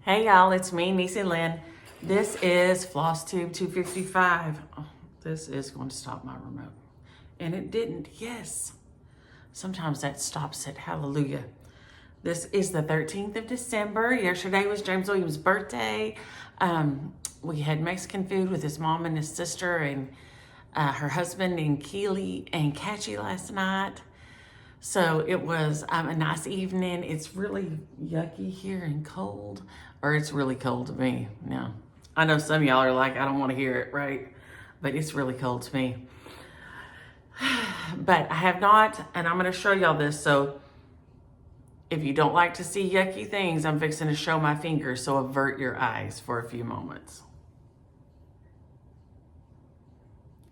Hey y'all, it's me, Niecy Lynn. This is Flosstube 255. Oh, this is going to stop my remote. And it didn't, yes. Sometimes that stops it, hallelujah. This is the 13th of December. Yesterday was James Williams' birthday. We had Mexican food with his mom and his sister and her husband and Keely and Catchy last night. So it was a nice evening. It's really yucky here and cold, or it's really cold to me. Now, I know some of y'all are like, I don't want to hear it, right? But it's really cold to me. But I have not, and I'm going to show y'all this. So if you don't like to see yucky things, I'm fixing to show my fingers. So avert your eyes for a few moments.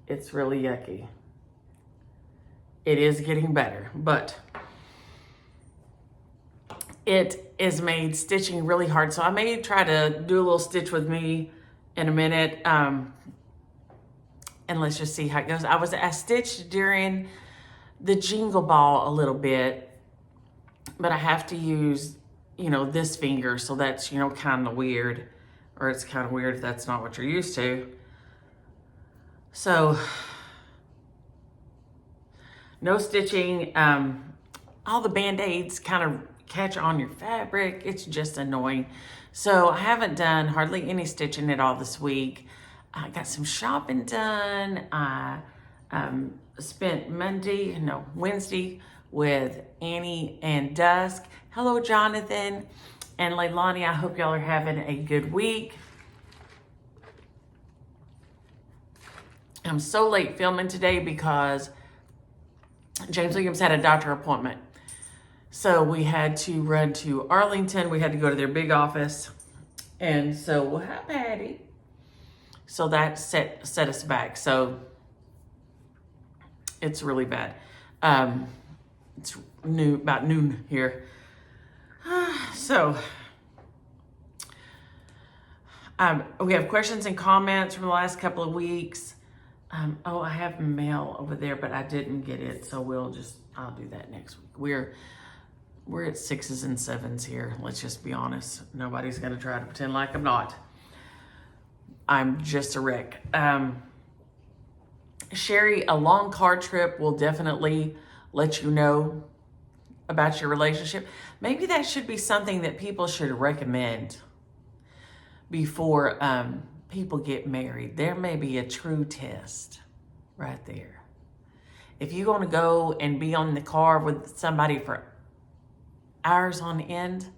It's really yucky. It is getting better, but it is made stitching really hard. So I may try to do a little stitch with me in a minute, and let's just see how it goes. I stitched during the Jingle Ball a little bit, but I have to use, this finger. So that's, kind of weird, or it's kind of weird if that's not what you're used to. So no stitching. All the Band-Aids kind of catch on your fabric. It's just annoying. So I haven't done hardly any stitching at all this week. I got some shopping done. I spent Wednesday with Annie and Dusk. Hello, Jonathan and Leilani. I hope y'all are having a good week. I'm so late filming today because James Williams had a doctor appointment. So we had to run to Arlington. We had to go to their big office. And so, well, hi, Patty. So that set us back. So it's really bad. It's about noon here. So we have questions and comments from the last couple of weeks. I have mail over there, but I didn't get it. So I'll do that next week. We're at 6s and 7s here. Let's just be honest. Nobody's going to try to pretend like I'm not. I'm just a wreck. Sherry, a long car trip will definitely let you know about your relationship. Maybe that should be something that people should recommend before people get married. There may be a true test right there. If you're going to go and be on the car with somebody for hours on end,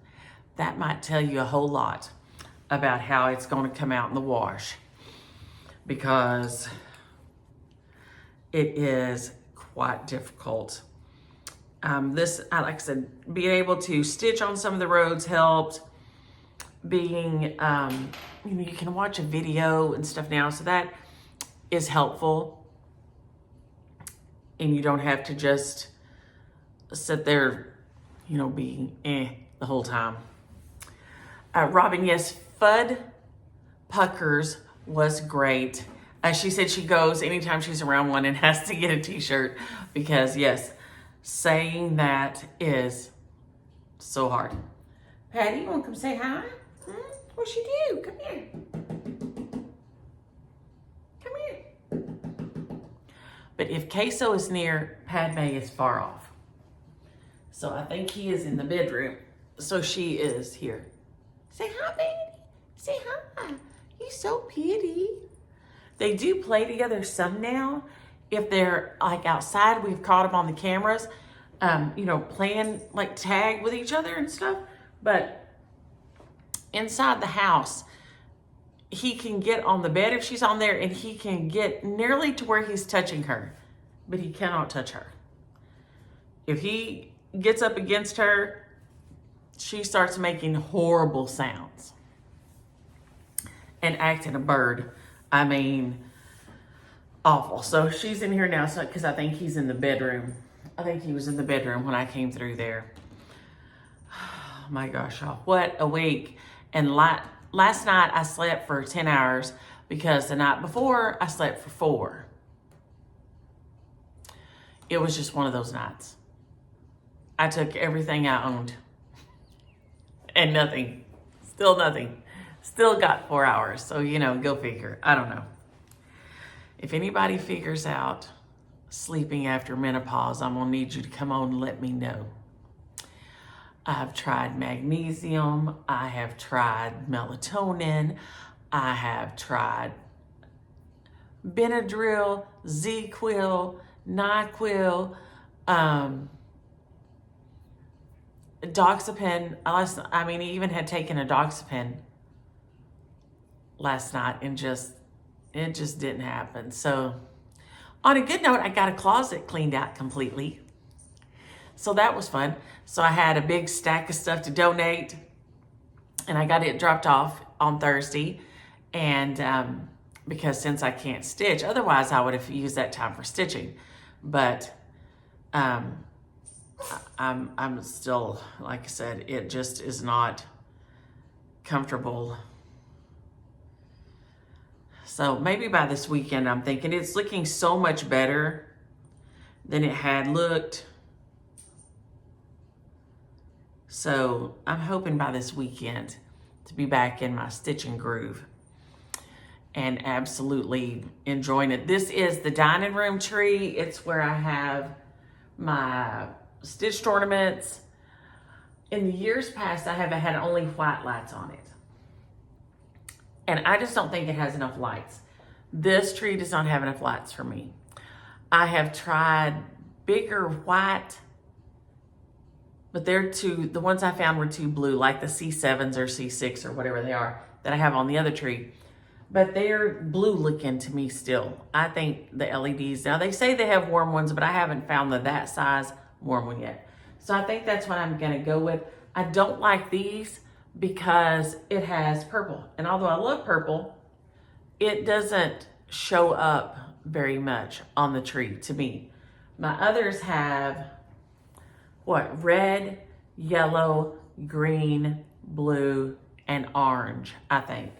that might tell you a whole lot about how it's going to come out in the wash, because it is quite difficult. Like I said, being able to stitch on some of the roads helped. You can watch a video and stuff now, so that is helpful. And you don't have to just sit there, being the whole time. Robin, yes, Fudd Puckers was great. She said she goes anytime she's around one and has to get a t-shirt because, yes, saying that is so hard. Patty, you want to come say hi? What you do? Come here. Come here. But if Queso is near, Padme is far off. So I think he is in the bedroom. So she is here. Say hi, baby. Say hi. You're so pretty. They do play together some now. If they're like outside, we've caught them on the cameras, playing like tag with each other and stuff. But inside the house, he can get on the bed if she's on there, and he can get nearly to where he's touching her, but he cannot touch her. If he gets up against her, she starts making horrible sounds and acting a bird. I mean, awful. So she's in here now, because I think he's in the bedroom. I think he was in the bedroom when I came through there. Oh my gosh, y'all, what a week. And last night I slept for 10 hours because the night before I slept for 4. It was just one of those nights. I took everything I owned and nothing Still nothing. Still got 4 hours. So, you know, go figure. I don't know. If anybody figures out sleeping after menopause, I'm going to need you to come on and let me know. I've tried magnesium. I have tried melatonin. I have tried Benadryl, Z-Quil, NyQuil, Doxepin. I mean, he even had taken a Doxepin last night and it just didn't happen. So on a good note, I got a closet cleaned out completely. So that was fun. So I had a big stack of stuff to donate and I got it dropped off on Thursday. And because since I can't stitch, otherwise I would have used that time for stitching. But I'm still, like I said, it just is not comfortable. So maybe by this weekend, I'm thinking it's looking so much better than it had looked. So I'm hoping by this weekend to be back in my stitching groove and absolutely enjoying it. This is the dining room tree. It's where I have my stitched ornaments. In the years past, I have had only white lights on it. And I just don't think it has enough lights. This tree does not have enough lights for me. I have tried bigger white, but the ones I found were too blue, like the C7s or C6 or whatever they are that I have on the other tree. But they're blue looking to me still. I think the LEDs, now they say they have warm ones, but I haven't found that size warm one yet. So I think that's what I'm gonna go with. I don't like these because it has purple. And although I love purple, it doesn't show up very much on the tree to me. My others have red, yellow, green, blue, and orange, I think.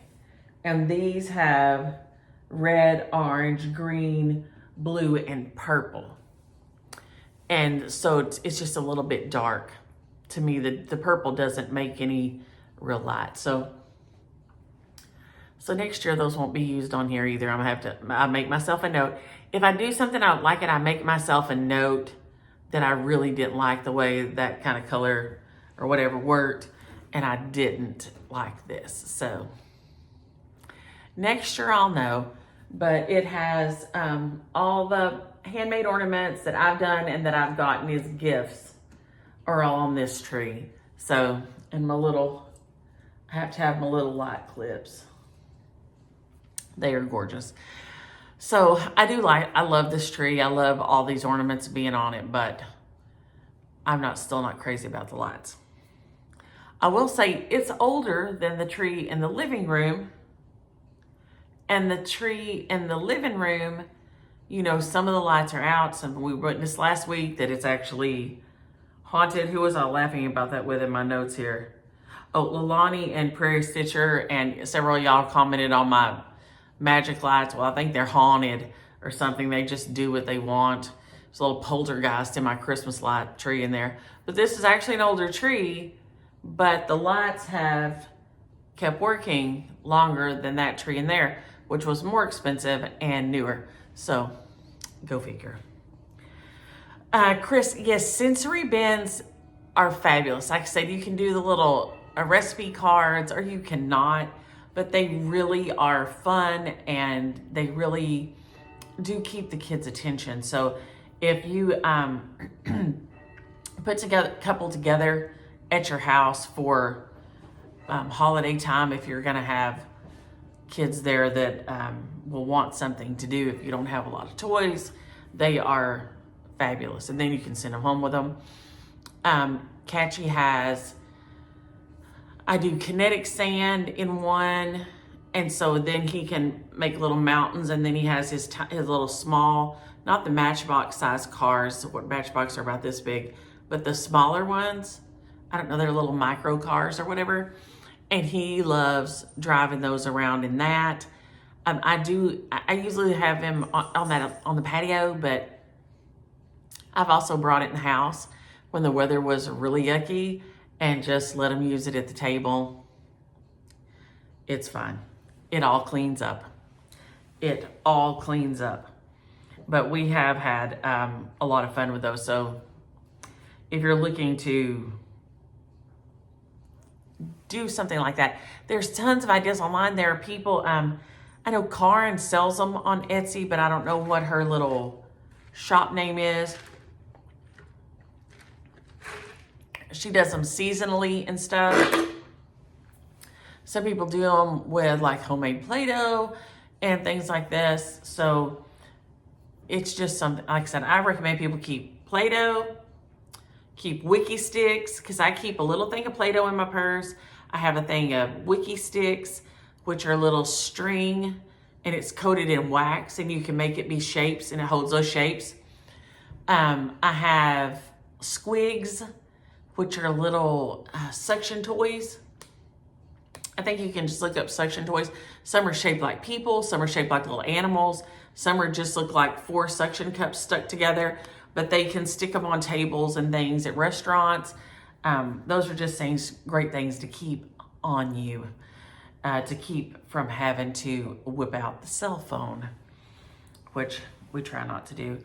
And these have red, orange, green, blue, and purple. And so it's just a little bit dark. To me, the purple doesn't make any real light. So next year, those won't be used on here either. I'm gonna I'll make myself a note. If I do something I don't like it, I make myself a note that I really didn't like the way that kind of color or whatever worked, and I didn't like this. So next year I'll know, but it has all the handmade ornaments that I've done and that I've gotten as gifts are all on this tree. So, and I have to have my little light clips. They are gorgeous. So I love this tree. I love all these ornaments being on it, but I'm still not crazy about the lights. I will say it's older than the tree in the living room. And the tree in the living room, you know, some of the lights are out. We witnessed last week that it's actually haunted. Who was I laughing about that with in my notes here? Oh, Lilani and Prairie Stitcher and several of y'all commented on my magic lights. Well, I think they're haunted or something. They just do what they want. There's a little poltergeist in my Christmas light tree in there. But this is actually an older tree, but the lights have kept working longer than that tree in there, which was more expensive and newer. So go figure. Chris, yes, sensory bins are fabulous. Like I said, you can do the little recipe cards or you cannot, but they really are fun and they really do keep the kids' attention. So if you put a couple together at your house for holiday time, if you're gonna have kids there that will want something to do if you don't have a lot of toys, they are fabulous. And then you can send them home with them. Catchy I do kinetic sand in one, and so then he can make little mountains, and then he has his little small, not the Matchbox size cars, what Matchbox are about this big, but the smaller ones. I don't know, they're little micro cars or whatever. And he loves driving those around in that. I usually have him on the patio, but I've also brought it in the house when the weather was really yucky and just let him use it at the table. it's fine. It all cleans up. It all cleans up. But we have had a lot of fun with those. So if you're looking to do something like that, there's tons of ideas online. There are people, I know Karen sells them on Etsy, but I don't know what her little shop name is. She does them seasonally and stuff. Some people do them with like homemade Play-Doh and things like this. So it's just something, like I said, I recommend people keep Play-Doh, keep Wiki sticks, because I keep a little thing of Play-Doh in my purse. I have a thing of Wiki sticks, which are a little string, and it's coated in wax, and you can make it be shapes, and it holds those shapes. I have Squigs, which are little suction toys. I think you can just look up suction toys. Some are shaped like people, some are shaped like little animals, some are just look like 4 suction cups stuck together, but they can stick them on tables and things at restaurants. Those are just great things to keep on you, to keep from having to whip out the cell phone, which we try not to do.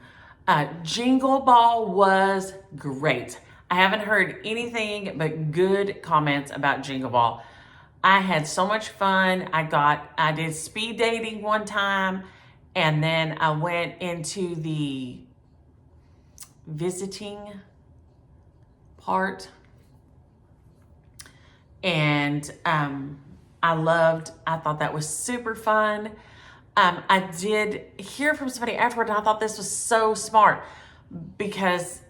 Jingle Ball was great. I haven't heard anything but good comments about Jingle Ball. I had so much fun. I did speed dating one time, and then I went into the visiting part, and I thought that was super fun. I did hear from somebody afterward, and I thought this was so smart, because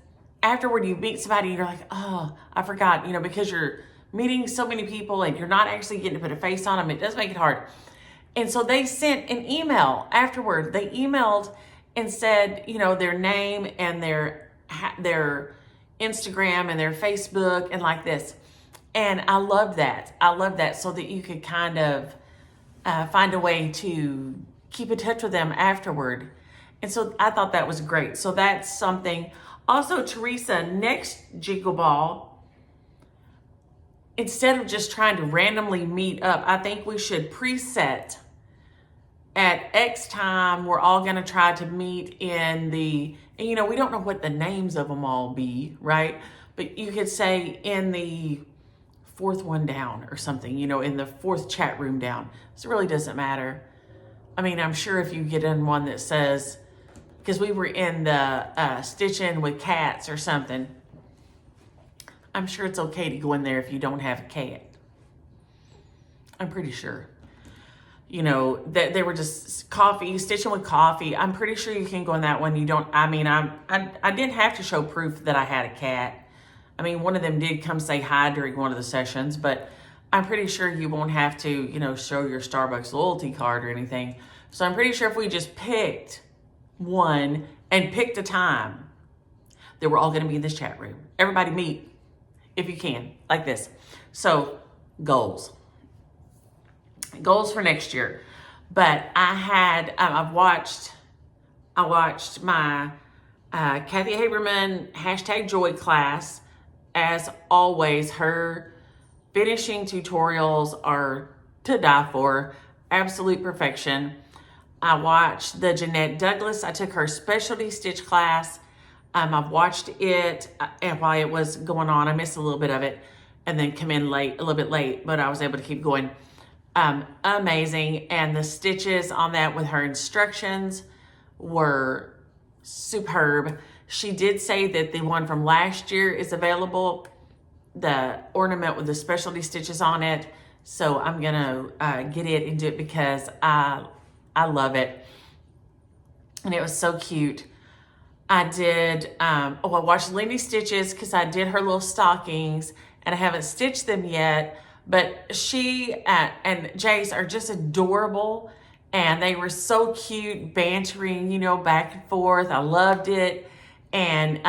afterward you meet somebody and you're like, oh, I forgot, because you're meeting so many people and you're not actually getting to put a face on them. It does make it hard. And so they sent an email afterward. They emailed and said, their name and their Instagram and their Facebook and like this. And I loved that. I love that, so that you could kind of find a way to keep in touch with them afterward. And so I thought that was great. So that's something. Also, Teresa, next Jingle Ball, instead of just trying to randomly meet up, I think we should preset at X time. We're all going to try to meet in the, and we don't know what the names of them all be, right? But you could say in the 4th one down or something, in the 4th chat room down. So it really doesn't matter. I mean, I'm sure if you get in one that says, because we were in the Stitching with Cats or something, I'm sure it's okay to go in there if you don't have a cat. I'm pretty sure. That they were just coffee, Stitching with Coffee. I'm pretty sure you can go in that one. You don't, I didn't have to show proof that I had a cat. I mean, one of them did come say hi during one of the sessions, but I'm pretty sure you won't have to, show your Starbucks loyalty card or anything. So I'm pretty sure if we just picked one and picked a time, that we're all going to be in this chat room. Everybody meet if you can, like this. So goals for next year. But I watched my Kathy Haberman #Joy class. As always, her finishing tutorials are to die for. Absolute perfection. I watched the Jeanette Douglas. I took her specialty stitch class. I've watched it, and while it was going on, I missed a little bit of it and then come in a little bit late, but I was able to keep going. Amazing. And the stitches on that with her instructions were superb. She did say that the one from last year is available, the ornament with the specialty stitches on it. So I'm going to get it and do it because I love it. And it was so cute. I did, I watched Lindy Stitches because I did her little stockings and I haven't stitched them yet. But she and Jace are just adorable. And they were so cute, bantering, back and forth. I loved it. And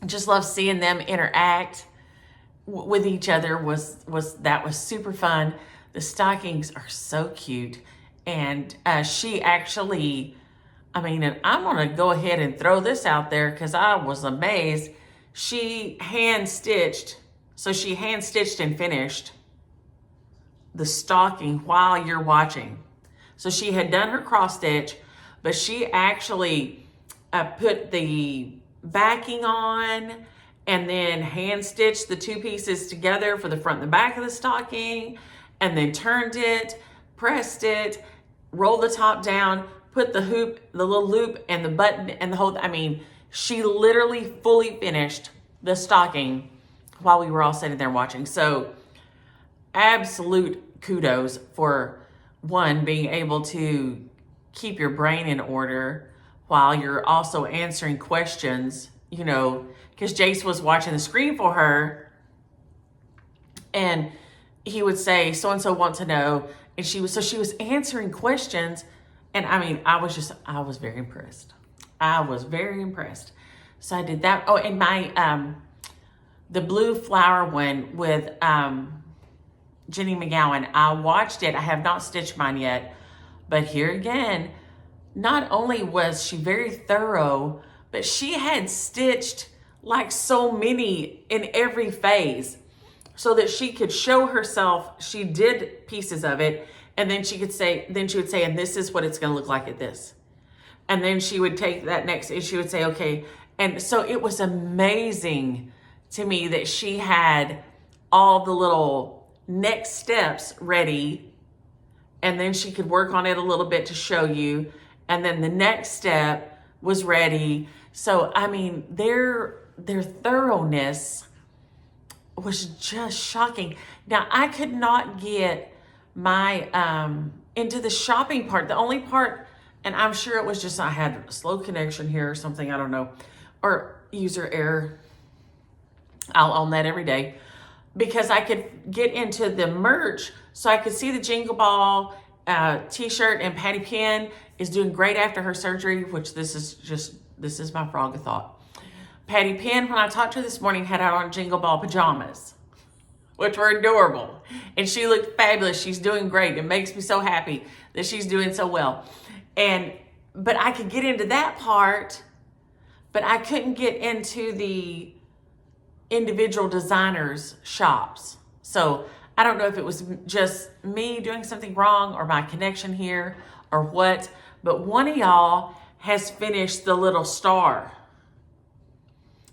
just love seeing them interact with each other was super fun. The stockings are so cute. And she actually, and I'm going to go ahead and throw this out there because I was amazed. She hand stitched and finished the stocking while you're watching. So she had done her cross stitch, but she actually put the backing on and then hand stitched the two pieces together for the front and the back of the stocking, and then turned it, pressed it, rolled the top down, put the hoop, the little loop and the button and the whole, I mean, she literally fully finished the stocking while we were all sitting there watching. So absolute kudos for one, being able to keep your brain in order while you're also answering questions, you know, because Jace was watching the screen for her and he would say, so-and-so wants to know. And she was answering questions. And I mean, I was very impressed. I was very impressed. So I did that. Oh, and my, the blue flower one with Jenny McGowan, I watched it. I have not stitched mine yet. But here again, not only was she very thorough, but she had stitched like so many in every phase so that she could show herself. She did pieces of it. And then she would say, and this is what it's going to look like at this. And then she would take that next, and she would say, okay. And so it was amazing to me that she had all the little next steps ready. And then she could work on it a little bit to show you. And then the next step was ready. So, I mean, their thoroughness was just shocking. Now, I could not get my into the shopping part. The only part, and I'm sure it was just I had a slow connection here or something, I don't know, or user error. I'll own that every day, because I could get into the merch, so I could see the Jingle Ball t-shirt, and Patty Penn is doing great after her surgery, which this is my frog of thought. Patty Penn, when I talked to her this morning, had on Jingle Ball pajamas, which were adorable. And she looked fabulous. She's doing great. It makes me so happy that she's doing so well. But I could get into that part, but I couldn't get into the individual designers' shops. So I don't know if it was just me doing something wrong or my connection here or what, but one of y'all has finished the little star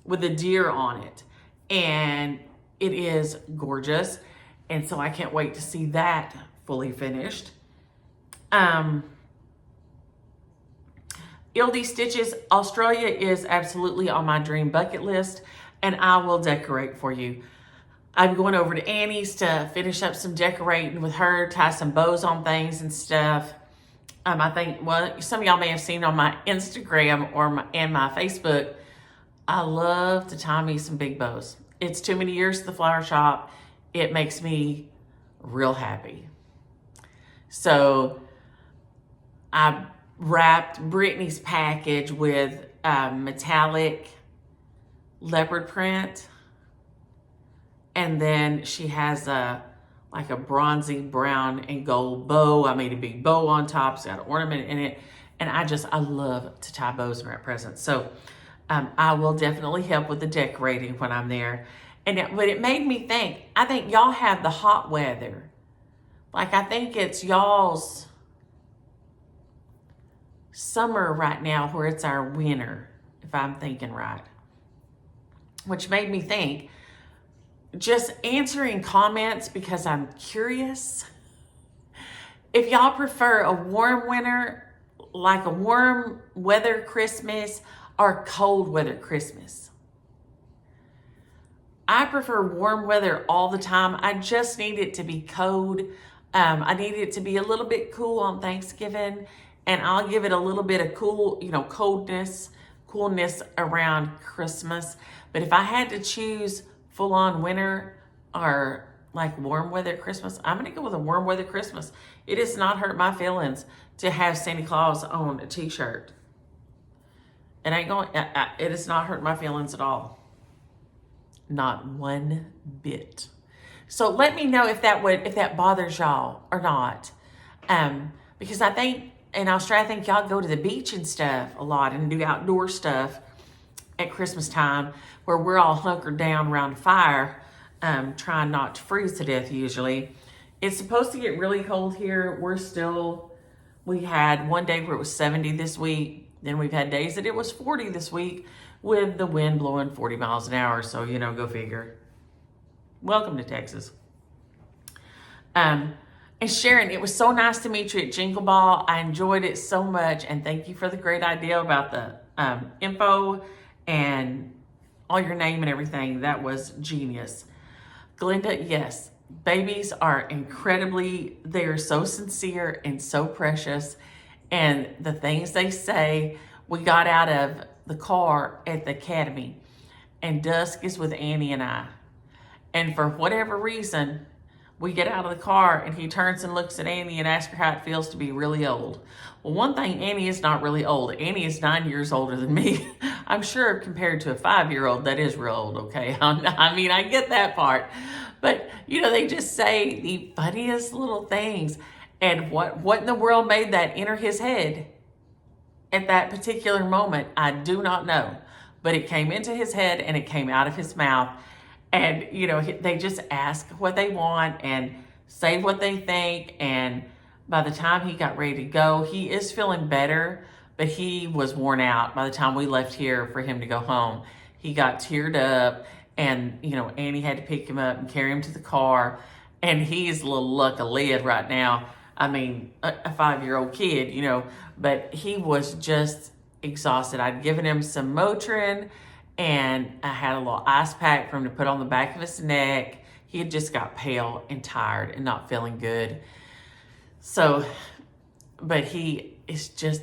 with a deer on it. And it is gorgeous. And so I can't wait to see that fully finished. Ildy Stitches Australia is absolutely on my dream bucket list, and I will decorate for you. I'm going over to Annie's to finish up some decorating with her, tie some bows on things and stuff. I think, well, some of y'all may have seen on my Instagram and my Facebook, I love to tie me some big bows. It's too many years at the flower shop. It makes me real happy. So I wrapped Brittany's package with metallic leopard print. And then she has like a bronzy brown and gold bow. I made a big bow on top. It's got an ornament in it. And I love to tie bows and wrap presents. So I will definitely help with the decorating when I'm there. But it made me think, I think y'all have the hot weather. Like, I think it's y'all's summer right now where it's our winter, if I'm thinking right. Which made me think, just answering comments because I'm curious. If y'all prefer a warm winter, like a warm weather Christmas, or cold weather Christmas. I prefer warm weather all the time. I just need it to be cold. I need it to be a little bit cool on Thanksgiving, and I'll give it a little bit of coolness around Christmas. But if I had to choose full-on winter or like warm weather Christmas, I'm gonna go with a warm weather Christmas. It has not hurt my feelings to have Santa Claus on a t-shirt. It has not hurt my feelings at all. Not one bit. So let me know if that bothers y'all or not. Because I think in Australia, I think y'all go to the beach and stuff a lot and do outdoor stuff at Christmas time, where we're all hunkered down around a fire, trying not to freeze to death usually. It's supposed to get really cold here. We had one day where it was 70 this week. Then we've had days that it was 40 this week with the wind blowing 40 miles an hour. So, go figure. Welcome to Texas. And Sharon, it was so nice to meet you at Jingle Ball. I enjoyed it so much. And thank you for the great idea about the info and all your name and everything. That was genius. Glenda, yes. Babies are they're so sincere and so precious. And the things they say, we got out of the car at the academy, and Dusk is with Annie and I. And for whatever reason, we get out of the car and he turns and looks at Annie and asks her how it feels to be really old. Well, one thing, Annie is not really old. Annie is 9 years older than me. I'm sure compared to a 5-year-old, that is real old, okay? I mean, I get that part. But, they just say the funniest little things. And what in the world made that enter his head at that particular moment, I do not know. But it came into his head and it came out of his mouth. And, they just ask what they want and say what they think. And by the time he got ready to go, he is feeling better, but he was worn out by the time we left here for him to go home. He got teared up and, Annie had to pick him up and carry him to the car. And he's a little luck of lid right now. I mean, a 5-year-old kid, but he was just exhausted. I'd given him some Motrin and I had a little ice pack for him to put on the back of his neck. He had just got pale and tired and not feeling good. So, but he is just,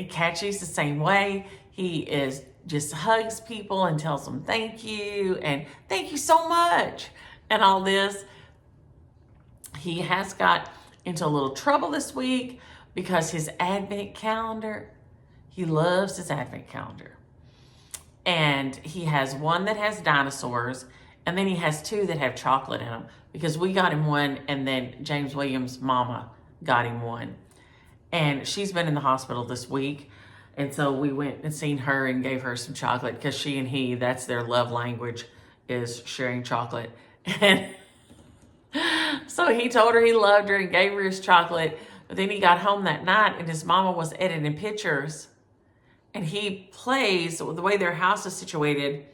Catchy's the same way. He is just hugs people and tells them thank you and thank you so much and all this. He has got into a little trouble this week because his advent calendar, he loves his advent calendar. And he has one that has dinosaurs, and then he has 2 that have chocolate in them because we got him one, and then James Williams' mama got him one. And she's been in the hospital this week, and so we went and seen her and gave her some chocolate because she and he, that's their love language, is sharing chocolate. And so he told her he loved her and gave her his chocolate. But then he got home that night and his mama was editing pictures. And he plays, the way their house is situated,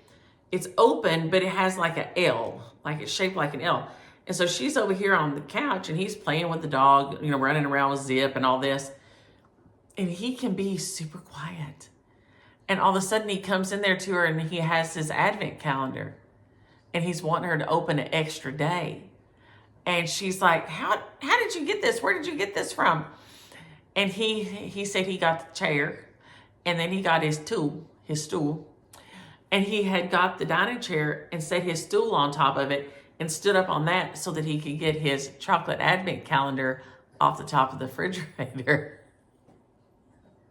it's open, but it has like an L, like it's shaped like an L. And so she's over here on the couch and he's playing with the dog, running around with Zip and all this. And he can be super quiet. And all of a sudden he comes in there to her and he has his advent calendar. And he's wanting her to open an extra day. And she's like, how did you get this? Where did you get this from? And he said he got the chair. And then he got his stool. And he had got the dining chair and set his stool on top of it and stood up on that so that he could get his chocolate advent calendar off the top of the refrigerator.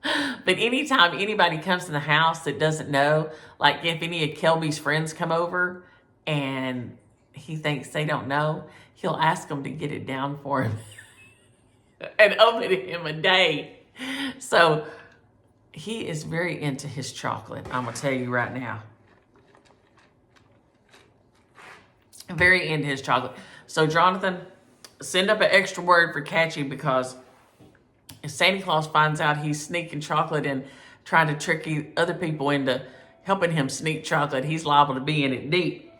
But anytime anybody comes to the house that doesn't know, like if any of Kelby's friends come over and he thinks they don't know, he'll ask them to get it down for him and open him a day. So he is very into his chocolate, I'm going to tell you right now. Very into his chocolate. So Jonathan, send up an extra word for Catchy because if Santa Claus finds out he's sneaking chocolate and trying to trick other people into helping him sneak chocolate, he's liable to be in it deep.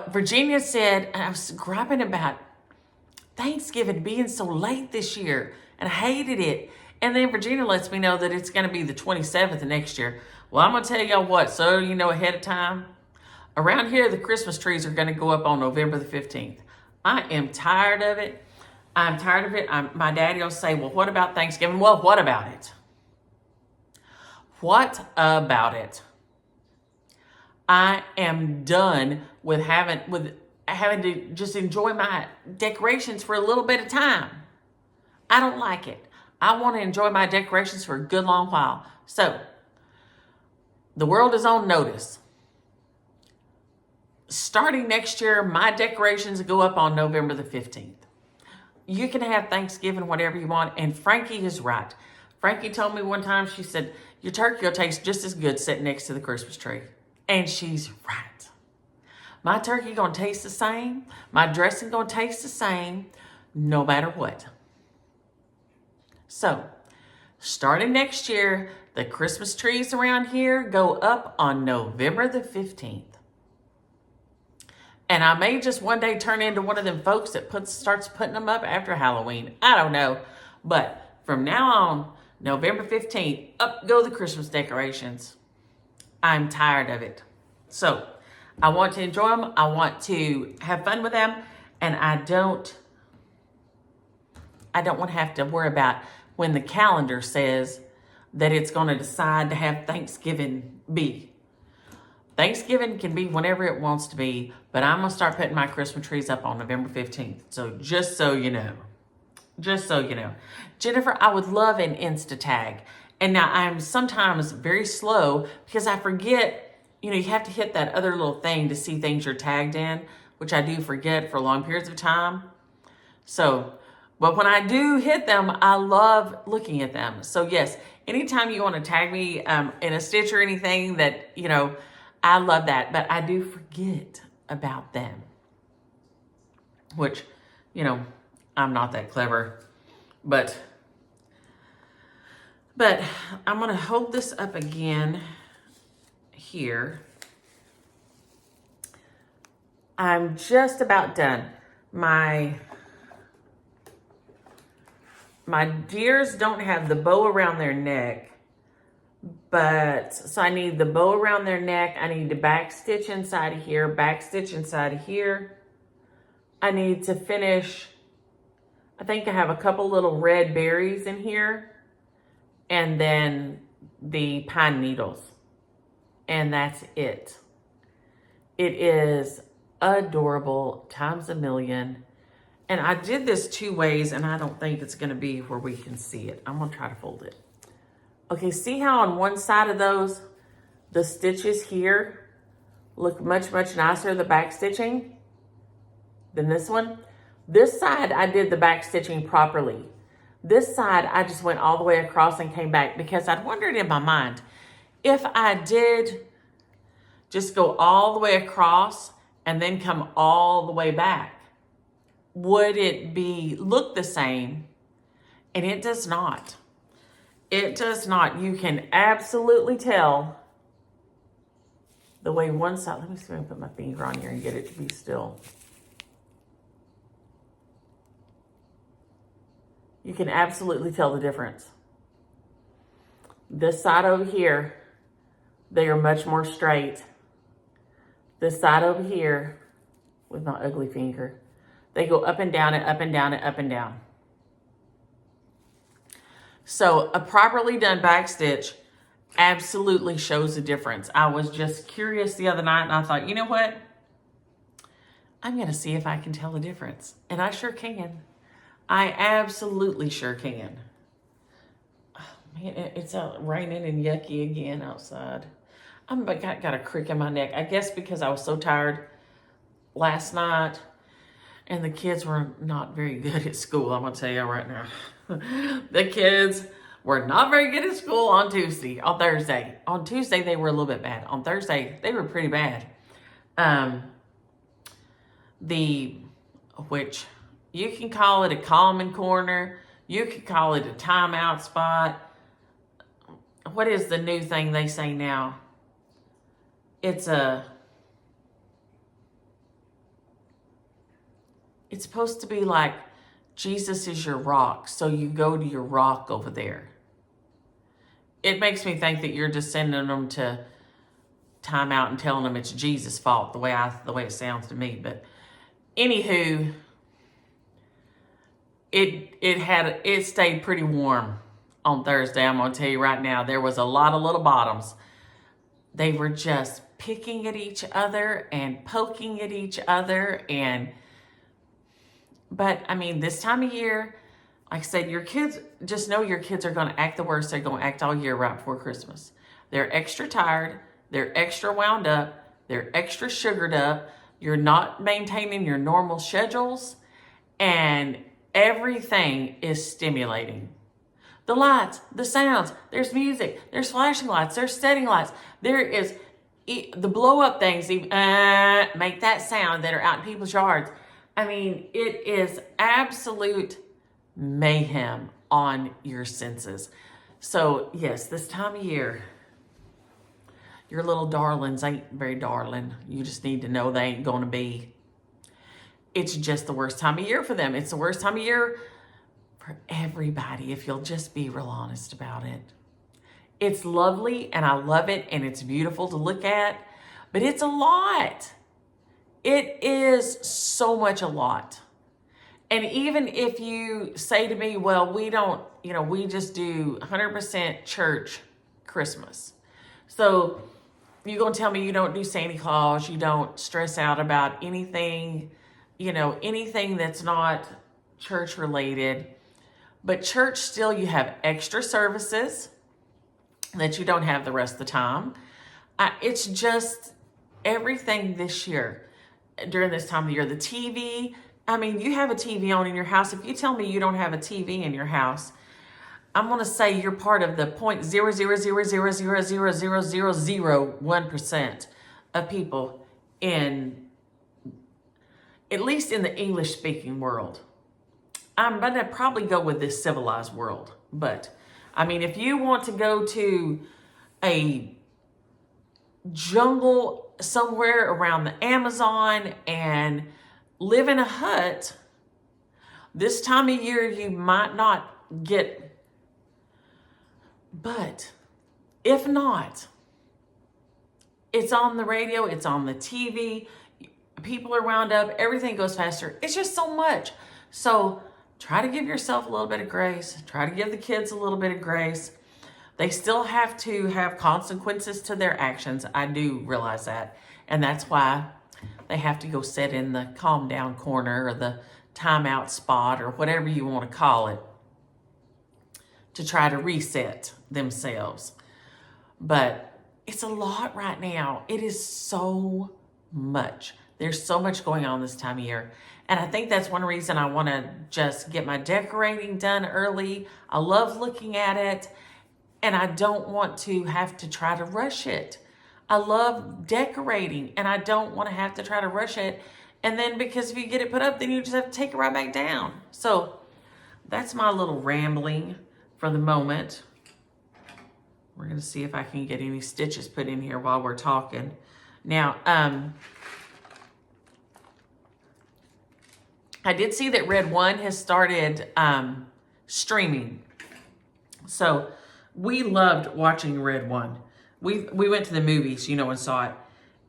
Virginia said, I was griping about Thanksgiving being so late this year, and I hated it. And then Virginia lets me know that it's going to be the 27th of next year. Well, I'm going to tell y'all what, so you know ahead of time. Around here, the Christmas trees are going to go up on November the 15th. I am tired of it. I'm tired of it. My daddy will say, well, what about Thanksgiving? Well, what about it? What about it? I am done with having to just enjoy my decorations for a little bit of time. I don't like it. I want to enjoy my decorations for a good long while. So, the world is on notice. Starting next year, my decorations go up on November the 15th. You can have Thanksgiving, whatever you want. And Frankie is right. Frankie told me one time, she said, your turkey will taste just as good sitting next to the Christmas tree. And she's right. My turkey gonna taste the same. My dressing gonna taste the same, no matter what. So, starting next year, the Christmas trees around here go up on November the 15th. And I may just one day turn into one of them folks that starts putting them up after Halloween. I don't know. But from now on, November 15th, up go the Christmas decorations. I'm tired of it. So I want to enjoy them. I want to have fun with them. And I don't want to have to worry about when the calendar says that it's going to decide to have Thanksgiving be. Thanksgiving can be whenever it wants to be, but I'm going to start putting my Christmas trees up on November 15th. So just so you know. Just so you know. Jennifer, I would love an Insta tag. And now I'm sometimes very slow because I forget, you have to hit that other little thing to see things you're tagged in, which I do forget for long periods of time. So, but when I do hit them, I love looking at them. So yes, anytime you want to tag me in a stitch or anything that, I love that, but I do forget about them, which, I'm not that clever, but I'm going to hold this up again here. I'm just about done. My deers don't have the bow around their neck. But, so I need the bow around their neck. I need to back stitch inside of here, back stitch inside of here. I need to finish, I think I have a couple little red berries in here. And then the pine needles. And that's it. It is adorable times a million. And I did this 2 ways, and I don't think it's going to be where we can see it. I'm going to try to fold it. Okay, see how on one side of those, the stitches here look much, much nicer, the back stitching, than this one? This side, I did the back stitching properly. This side, I just went all the way across and came back because I'd wondered in my mind, if I did just go all the way across and then come all the way back, would it look the same? And it does not. It does not. You can absolutely tell the way one side, let me see if I can put my finger on here and get it to be still. You can absolutely tell the difference. This side over here, they are much more straight. This side over here, with my ugly finger, they go up and down and up and down and up and down. So a properly done back stitch absolutely shows a difference. I was just curious the other night and I thought, you know what? I'm going to see if I can tell the difference. And I sure can. I absolutely sure can. Oh, man, it's raining and yucky again outside. I've got a crick in my neck. I guess because I was so tired last night and the kids were not very good at school. I'm going to tell you right now. The kids were not very good at school on Thursday. On Tuesday, they were a little bit bad. On Thursday, they were pretty bad. Which you can call it a calming corner. You could call it a timeout spot. What is the new thing they say now? It's supposed to be like, Jesus is your rock, so you go to your rock over there. It makes me think that you're just sending them to time out and telling them it's Jesus' fault, the way it sounds to me. But anywho, it stayed pretty warm on Thursday. I'm gonna tell you right now, there was a lot of little bottoms. They were just picking at each other and poking at each other but I mean, this time of year, like I said, your kids, just know your kids are going to act the worst. They're going to act all year right before Christmas. They're extra tired. They're extra wound up. They're extra sugared up. You're not maintaining your normal schedules. And everything is stimulating. The lights, the sounds, there's music, there's flashing lights, there's setting lights. There is the blow up things, make that sound that are out in people's yards. I mean, it is absolute mayhem on your senses. So yes, this time of year, your little darlings ain't very darling. You just need to know they ain't gonna be. It's just the worst time of year for them. It's the worst time of year for everybody, if you'll just be real honest about it. It's lovely and I love it and it's beautiful to look at, but it's a lot. It is so much a lot. And even if you say to me, well, we don't, we just do 100% church Christmas. So you're going to tell me you don't do Santa Claus, you don't stress out about anything, anything that's not church related. But church still, you have extra services that you don't have the rest of the time. It's just everything this year during this time of year. The TV, I mean, you have a TV on in your house. If you tell me you don't have a TV in your house, I'm going to say you're part of the 0.000000001% of people in, at least in the English speaking world. I'm going to probably go with this civilized world. But I mean, if you want to go to a jungle somewhere around the Amazon and live in a hut, this time of year you might not get. But if not, it's on the radio, it's on the TV, people are wound up, everything goes faster. It's just so much. So try to give yourself a little bit of grace. Try to give the kids a little bit of grace. They still have to have consequences to their actions. I do realize that. And that's why they have to go sit in the calm down corner or the timeout spot or whatever you want to call it to try to reset themselves. But it's a lot right now. It is so much. There's so much going on this time of year. And I think that's one reason I want to just get my decorating done early. I love looking at it and I don't want to have to try to rush it. I love decorating and I don't want to have to try to rush it. And then because if you get it put up, then you just have to take it right back down. So that's my little rambling for the moment. We're going to see if I can get any stitches put in here while we're talking. Now, I did see that Red One has started streaming. So we loved watching Red One. We went to the movies, and saw it.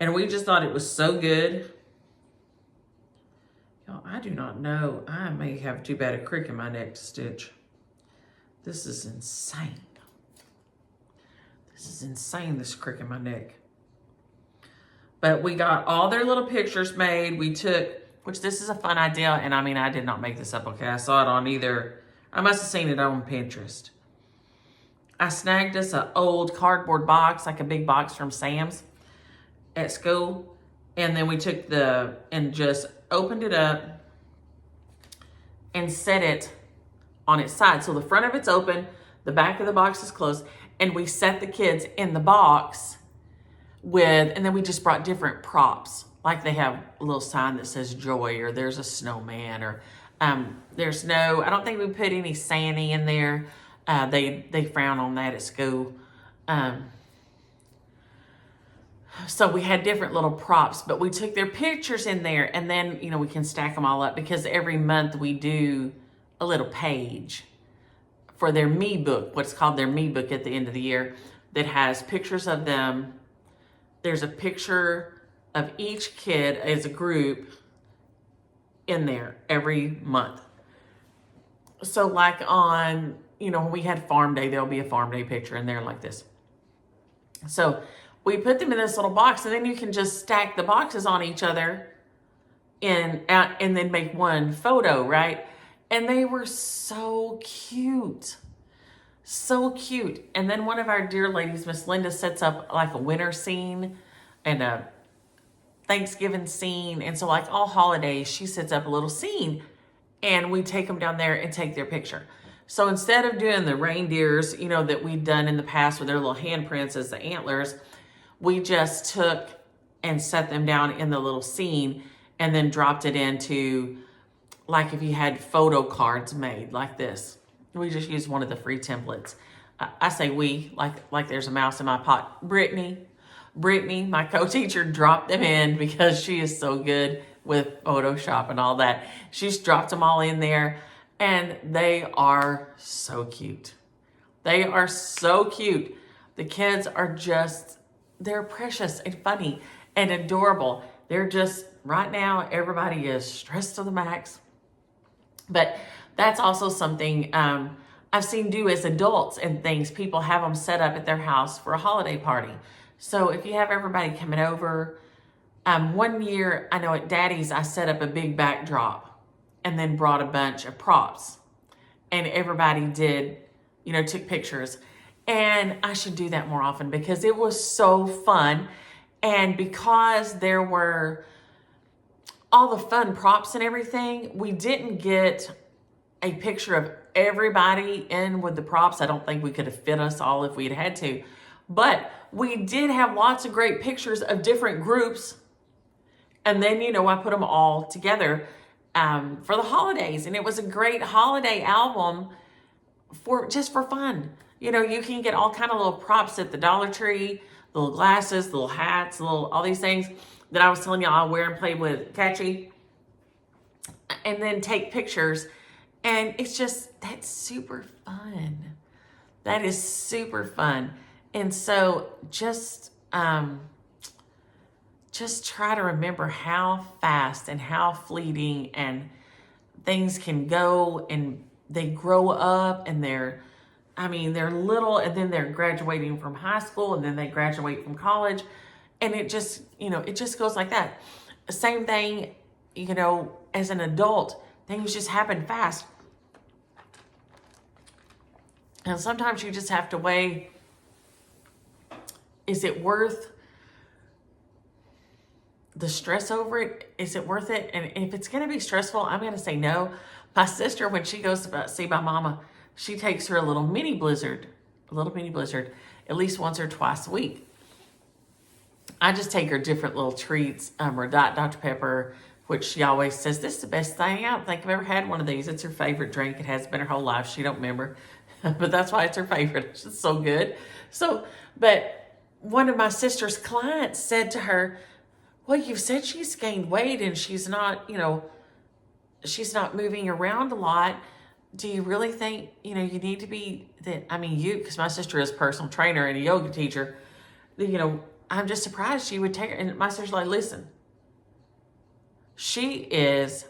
And we just thought it was so good. Y'all, I do not know. I may have too bad a crick in my neck to stitch. This is insane. This is insane, this crick in my neck. But we got all their little pictures made. We took, which this is a fun idea. And I mean, I did not make this up, okay? I saw it on I must have seen it on Pinterest. I snagged us an old cardboard box, like a big box from Sam's at school. And then we took and just opened it up and set it on its side. So the front of it's open, the back of the box is closed, and we set the kids in the box and then we just brought different props. Like they have a little sign that says joy, or there's a snowman, or there's I don't think we put any Santa in there. They frown on that at school. So we had different little props, but we took their pictures in there, and then, we can stack them all up because every month we do a little page for their me book, what's called their me book at the end of the year, that has pictures of them. There's a picture of each kid as a group in there every month. So like on, when we had Farm Day, there'll be a Farm Day picture in there like this. So we put them in this little box, and then you can just stack the boxes on each other and then make one photo, right? And they were so cute. So cute. And then one of our dear ladies, Miss Linda, sets up like a winter scene and a Thanksgiving scene. And so like all holidays, she sets up a little scene, and we take them down there and take their picture. So instead of doing the reindeers, that we'd done in the past with their little handprints as the antlers, We just took and set them down in the little scene and then dropped it into, like if you had photo cards made like this. We just used one of the free templates. I say we, like there's a mouse in my pot. Brittany, my co-teacher, dropped them in because she is so good with Photoshop and all that. She's dropped them all in there, and they are so cute. They are so cute. The kids are just, they're precious and funny and adorable. They're just, right now, everybody is stressed to the max. But that's also something I've seen do as adults and things. People have them set up at their house for a holiday party. So if you have everybody coming over, one year, I know at Daddy's, I set up a big backdrop and then brought a bunch of props. And everybody did, took pictures. And I should do that more often because it was so fun. And because there were all the fun props and everything, we didn't get a picture of everybody in with the props. I don't think we could have fit us all if we'd had to. But we did have lots of great pictures of different groups. And then, I put them all together for the holidays. And it was a great holiday album just for fun. You can get all kind of little props at the Dollar Tree, little glasses, little hats, all these things that I was telling y'all I'll wear and play with Catchy. And then take pictures. And it's that's super fun. That is super fun. And so just try to remember how fast and how fleeting and things can go, and they grow up, and they're little, and then they're graduating from high school, and then they graduate from college, and it just goes like that. Same thing, as an adult, things just happen fast. And sometimes you just have to weigh, is it worth the stress over it? Is it worth it? And if it's going to be stressful, I'm going to say no. My sister, when she goes to see my mama, she takes her a little mini blizzard, at least once or twice a week. I just take her different little treats, or Dr. Pepper, which she always says, this is the best thing. I don't think I've ever had one of these. It's her favorite drink. It has been her whole life. She don't remember, but that's why it's her favorite. It's so good. But one of my sister's clients said to her, well, you've said she's gained weight and she's not, she's not moving around a lot. Do you really think, you need to be because my sister is a personal trainer and a yoga teacher, I'm just surprised she would take her. And my sister's like, listen, she is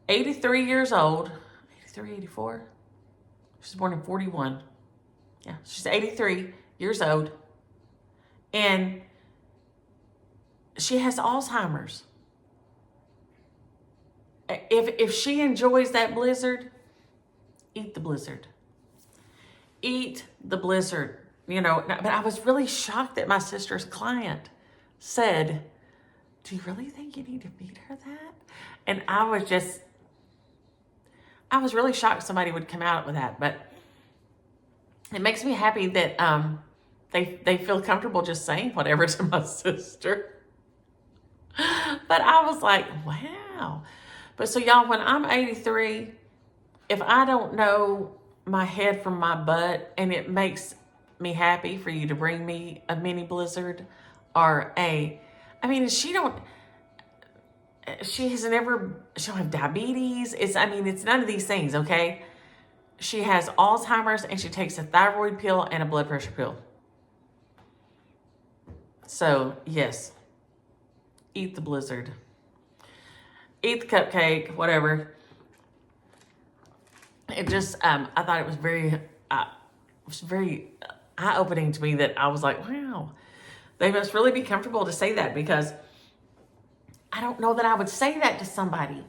83 years old, 83, 84. She was born in 41. Yeah, she's 83 years old. And she has Alzheimer's. If she enjoys that blizzard, eat the blizzard. Eat the blizzard. But I was really shocked that my sister's client said, do you really think you need to feed her that? And I was really shocked somebody would come out with that. But it makes me happy that they feel comfortable just saying whatever to my sister. But I was like, wow. But so y'all, when I'm 83, if I don't know my head from my butt, and it makes me happy for you to bring me a mini blizzard or she don't have diabetes. It's none of these things, okay? She has Alzheimer's and she takes a thyroid pill and a blood pressure pill. So yes, eat the blizzard. Eat the cupcake, whatever. It just, I thought it was very eye-opening to me that I was like, wow, they must really be comfortable to say that, because I don't know that I would say that to somebody,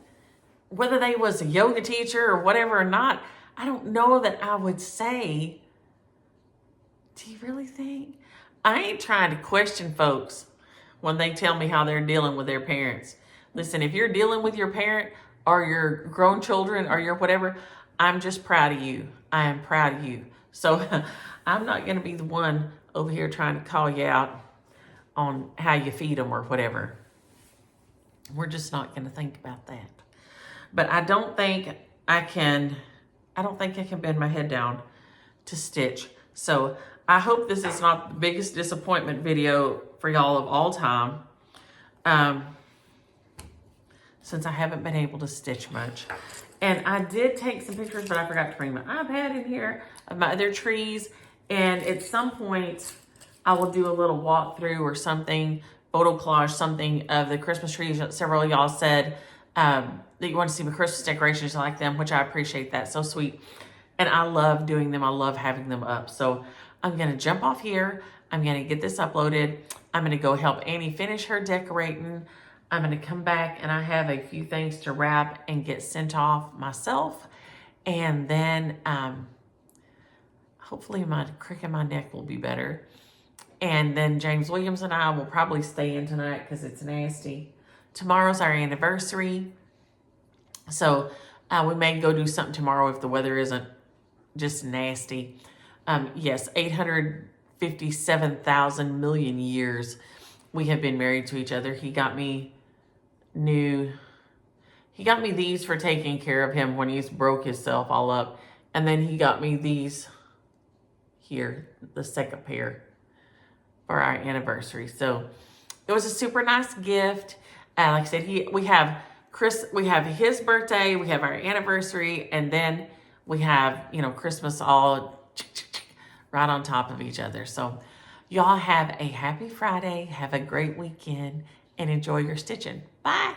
whether they was a yoga teacher or whatever or not. I don't know that I would say, do you really think? I ain't trying to question folks when they tell me how they're dealing with their parents. Listen, if you're dealing with your parent or your grown children or your whatever, I'm just proud of you. I am proud of you. So I'm not going to be the one over here trying to call you out on how you feed them or whatever. We're just not going to think about that. But I don't think I can bend my head down to stitch. So I hope this is not the biggest disappointment video for y'all of all time. Since I haven't been able to stitch much. And I did take some pictures, but I forgot to bring my iPad in here of my other trees. And at some point, I will do a little walkthrough or something, photo collage, something of the Christmas trees. Several of y'all said that you want to see my Christmas decorations. I like them, which I appreciate that. So sweet. And I love doing them. I love having them up. So I'm going to jump off here. I'm going to get this uploaded. I'm going to go help Annie finish her decorating. I'm going to come back and I have a few things to wrap and get sent off myself. And then hopefully my crick in my neck will be better. And then James Williams and I will probably stay in tonight because it's nasty. Tomorrow's our anniversary. So we may go do something tomorrow if the weather isn't just nasty. Yes, 857,000 million years we have been married to each other. He got me these for taking care of him when he's broke himself all up. And then he got me these here, the second pair for our anniversary. So it was a super nice gift. Like I said, we have his birthday, we have our anniversary, and then we have, Christmas all right on top of each other. So y'all have a happy Friday, have a great weekend, and enjoy your stitching. Bye.